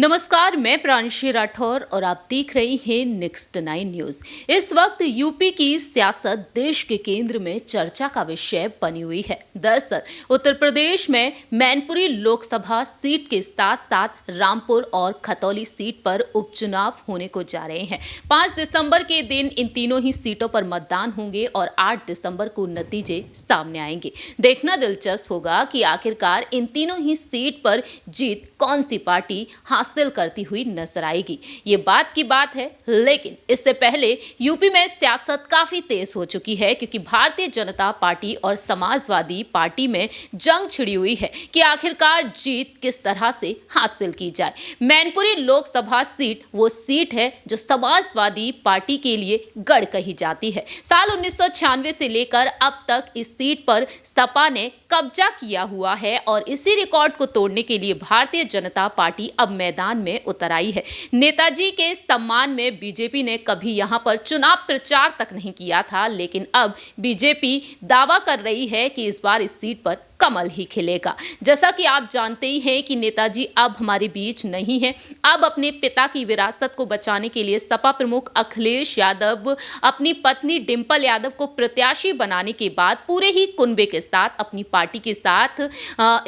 नमस्कार, मैं प्रांशी राठौर और आप देख रहे हैं नेक्स्ट 9 न्यूज। इस वक्त यूपी की सियासत देश के केंद्र में चर्चा का विषय बनी हुई है। दरअसल उत्तर प्रदेश में मैनपुरी लोकसभा सीट के साथ साथ रामपुर और खतौली सीट पर उपचुनाव होने को जा रहे हैं। 5 दिसंबर के दिन इन तीनों ही सीटों पर मतदान होंगे और 8 दिसंबर को नतीजे सामने आएंगे। देखना दिलचस्प होगा कि आखिरकार इन तीनों ही सीट पर जीत कौन सी पार्टी हासिल करती हुई नजर आएगी। ये बात की बात है, लेकिन इससे पहले यूपी में सियासत काफी तेज हो चुकी है, क्योंकि भारतीय जनता पार्टी और समाजवादी पार्टी में जंग छिड़ी हुई है कि आखिरकार जीत किस तरह से हासिल की जाए। मैनपुरी लोकसभा सीट वो सीट है जो समाजवादी पार्टी के लिए गढ़ कही जाती है। साल 1996 से लेकर अब तक इस सीट पर सपा ने कब्जा किया हुआ है और इसी रिकॉर्ड को तोड़ने के लिए भारतीय जनता पार्टी अब मैदान में उतर आई है। नेताजी के सम्मान में बीजेपी ने कभी यहां पर चुनाव प्रचार तक नहीं किया था, लेकिन अब बीजेपी दावा कर रही है कि इस बार इस सीट पर कमल ही खिलेगा। जैसा कि आप जानते ही हैं कि नेताजी अब हमारे बीच नहीं है। अब अपने पिता की विरासत को बचाने के लिए सपा प्रमुख अखिलेश यादव अपनी पत्नी डिंपल यादव को प्रत्याशी बनाने के बाद पूरे ही कुनबे के साथ अपनी पार्टी के साथ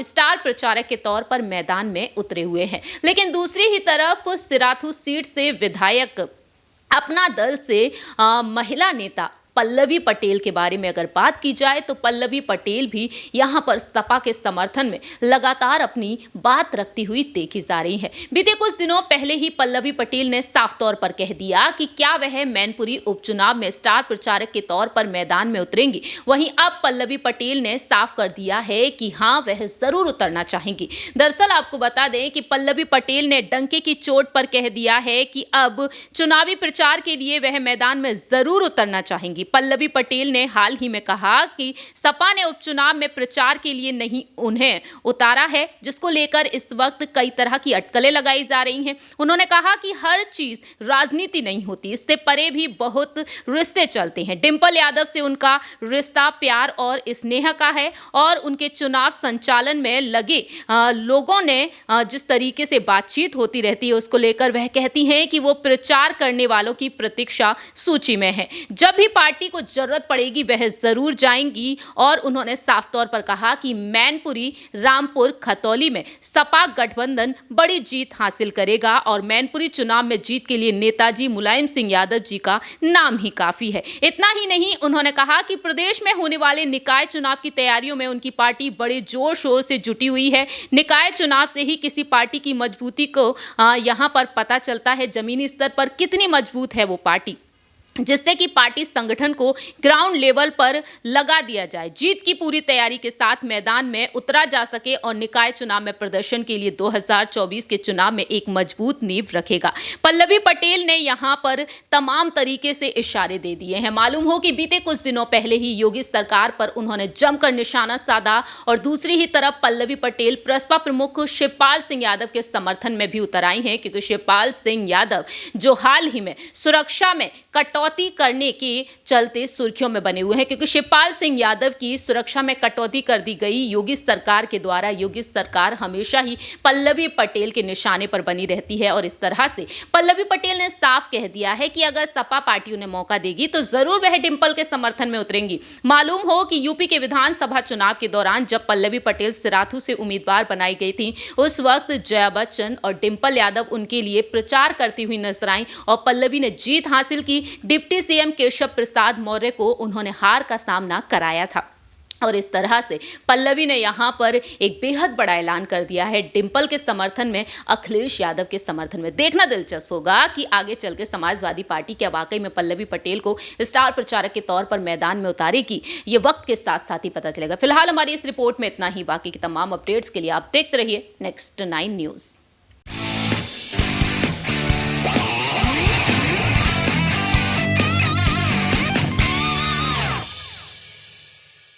स्टार प्रचारक के तौर पर मैदान में उतरे हुए हैं। लेकिन दूसरी ही तरफ सिराथू सीट से विधायक अपना दल से महिला नेता पल्लवी पटेल के बारे में अगर बात की जाए तो पल्लवी पटेल भी यहां पर सपा के समर्थन में लगातार अपनी बात रखती हुई देखी जा रही है। बीते कुछ दिनों पहले ही पल्लवी पटेल ने साफ तौर पर कह दिया कि क्या वह मैनपुरी उपचुनाव में स्टार प्रचारक के तौर पर मैदान में उतरेंगी। वहीं अब पल्लवी पटेल ने साफ कर दिया है कि हां, वह जरूर उतरना चाहेंगी। दरअसल आपको बता दें कि पल्लवी पटेल ने डंके की चोट पर कह दिया है कि अब चुनावी प्रचार के लिए वह मैदान में जरूर उतरना चाहेंगी। पल्लवी पटेल ने हाल ही में कहा कि सपा ने उपचुनाव में प्रचार के लिए नहीं उन्हें उतारा है, जिसको लेकर इस वक्त कई तरह की अटकलें लगाई जा रही हैं। उन्होंने कहा कि हर चीज राजनीति नहीं होती, इससे परे भी बहुत रिश्ते चलते हैं। डिंपल यादव से उनका रिश्ता प्यार और स्नेह का है और उनके चुनाव संचालन में लगे लोगों ने जिस तरीके से बातचीत होती रहती है उसको लेकर वह कहती हैं कि वो प्रचार करने वालों की प्रतीक्षा सूची में है। जब भी पार्टी को जरूरत पड़ेगी वह जरूर जाएंगी और उन्होंने साफ तौर पर कहा कि मैनपुरी, रामपुर, खतौली में सपा गठबंधन बड़ी जीत हासिल करेगा और मैनपुरी चुनाव में जीत के लिए नेताजी मुलायम सिंह यादव जी का नाम ही काफी है। इतना ही नहीं, उन्होंने कहा कि प्रदेश में होने वाले निकाय चुनाव की तैयारियों में उनकी पार्टी बड़े जोर शोर से जुटी हुई है। निकाय चुनाव से ही किसी पार्टी की मजबूती को यहां पर पता चलता है, जमीनी स्तर पर कितनी मजबूत है वो पार्टी, जिससे कि पार्टी संगठन को ग्राउंड लेवल पर लगा दिया जाए। जीत की पूरी तैयारी के साथ मैदान में उतरा जा सके और निकाय चुनाव में प्रदर्शन के लिए 2024 के चुनाव में एक मजबूत नींव रखेगा। पल्लवी पटेल ने यहां पर तमाम तरीके से इशारे दे दिए हैं। मालूम हो कि बीते कुछ दिनों पहले ही योगी सरकार पर उन्होंने जमकर निशाना साधा और दूसरी ही तरफ पल्लवी पटेल प्रसपा प्रमुख शिवपाल सिंह यादव के समर्थन में भी उतर आई हैं, क्योंकि शिवपाल सिंह यादव जो हाल ही में सुरक्षा में कटौती करने के चलते सुर्खियों में बने हुए हैं, क्योंकि शिवपाल सिंह यादव की सुरक्षा में कटौती कर दी गई योगी सरकार के द्वारा। योगी सरकार हमेशा ही पल्लवी पटेल के निशाने पर बनी रहती है और इस तरह से पल्लवी पटेल ने साफ कह दिया है कि अगर सपा पार्टी उन्हें मौका देगी तो जरूर वह डिंपल के समर्थन में उतरेंगी। मालूम हो कि यूपी के विधानसभा चुनाव के दौरान जब पल्लवी पटेल सिराथू से उम्मीदवार बनाई गई थी, उस वक्त जया बच्चन और डिंपल यादव उनके लिए प्रचार करती हुई नजर आई और पल्लवी ने जीत हासिल की। डिप्टी सीएम केशव प्रसाद मौर्य को उन्होंने हार का सामना कराया था और इस तरह से पल्लवी ने यहां पर एक बेहद बड़ा ऐलान कर दिया है डिंपल के समर्थन में, अखिलेश यादव के समर्थन में। देखना दिलचस्प होगा कि आगे चल के समाजवादी पार्टी क्या वाकई में पल्लवी पटेल को स्टार प्रचारक के तौर पर मैदान में उतारेगी। ये वक्त के साथ साथ ही पता चलेगा। फिलहाल हमारी इस रिपोर्ट में इतना ही। बाकी की तमाम अपडेट्स के लिए आप देखते रहिए नेक्स्ट 9 न्यूज।